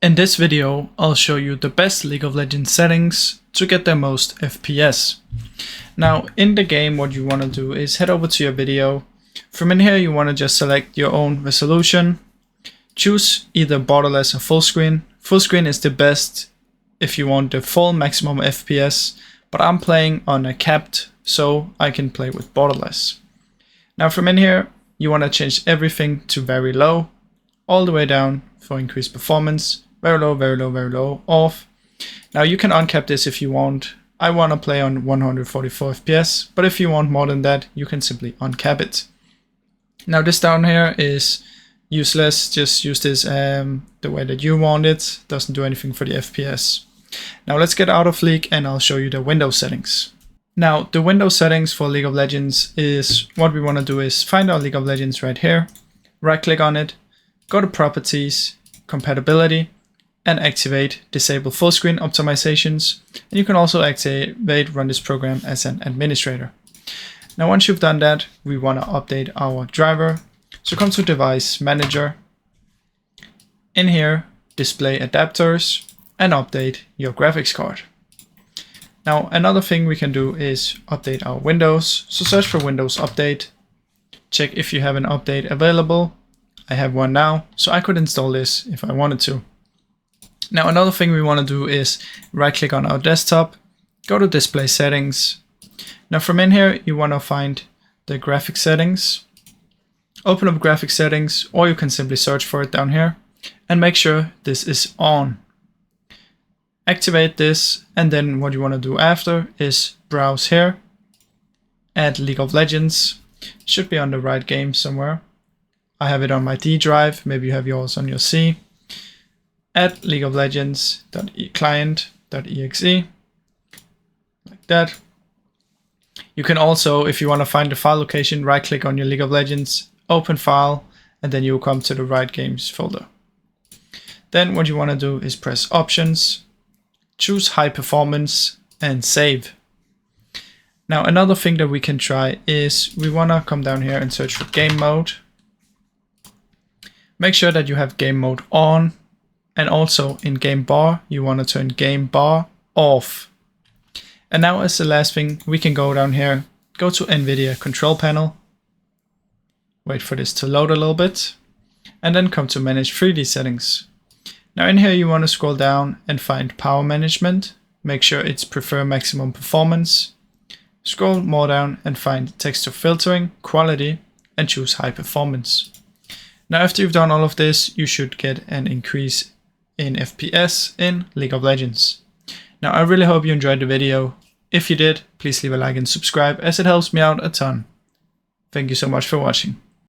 In this video, I'll show you the best League of Legends settings to get the most FPS. Now, in the game, what you want to do is head over to your video. From in here, you want to just select your own resolution. Choose either borderless or full screen. Full screen is the best if you want the full maximum FPS, but I'm playing on a capped, so I can play with borderless. Now, from in here, you want to change everything to very low, all the way down for increased performance. Very low, very low, very low, off. Now you can uncap this if you want. I want to play on 144 FPS, but if you want more than that, you can simply uncap it. Now this down here is useless. Just use this the way that you want it. Doesn't do anything for the FPS. Now let's get out of League and I'll show you the Windows settings. Now the Windows settings for League of Legends is what we want to do is find our League of Legends right here. Right click on it, go to Properties, Compatibility, and activate Disable Full Screen Optimizations. And you can also activate Run this program as an administrator. Now once you've done that, we want to update our driver. So come to Device Manager. In here, Display Adapters, and update your graphics card. Now another thing we can do is update our Windows. So search for Windows Update. Check if you have an update available. I have one now, so I could install this if I wanted to. Now another thing we want to do is right click on our desktop, go to Display Settings. Now from in here you want to find the graphic settings. Open up graphic settings, or you can simply search for it down here and make sure this is on. Activate this, and then what you want to do after is browse here, add League of Legends. Should be on the right game somewhere. I have it on my D drive, maybe you have yours on your C. Add League of Legends.client.exe, like that. You can also, if you want to find the file location, right click on your League of Legends, open file, and then you'll come to the right games folder. Then what you want to do is press Options, choose High Performance, and save. Now another thing that we can try is we want to come down here and search for game mode. Make sure that you have game mode on, and also in game bar, you want to turn game bar off. And now as the last thing, we can go down here, go to NVIDIA control panel, wait for this to load a little bit, and then come to manage 3D settings. Now in here, you want to scroll down and find power management. Make sure it's prefer maximum performance. Scroll more down and find texture filtering, quality, and choose high performance. Now after you've done all of this, you should get an increase in FPS in League of Legends. Now I really hope you enjoyed the video. If you did, please leave a like and subscribe as it helps me out a ton. Thank you so much for watching.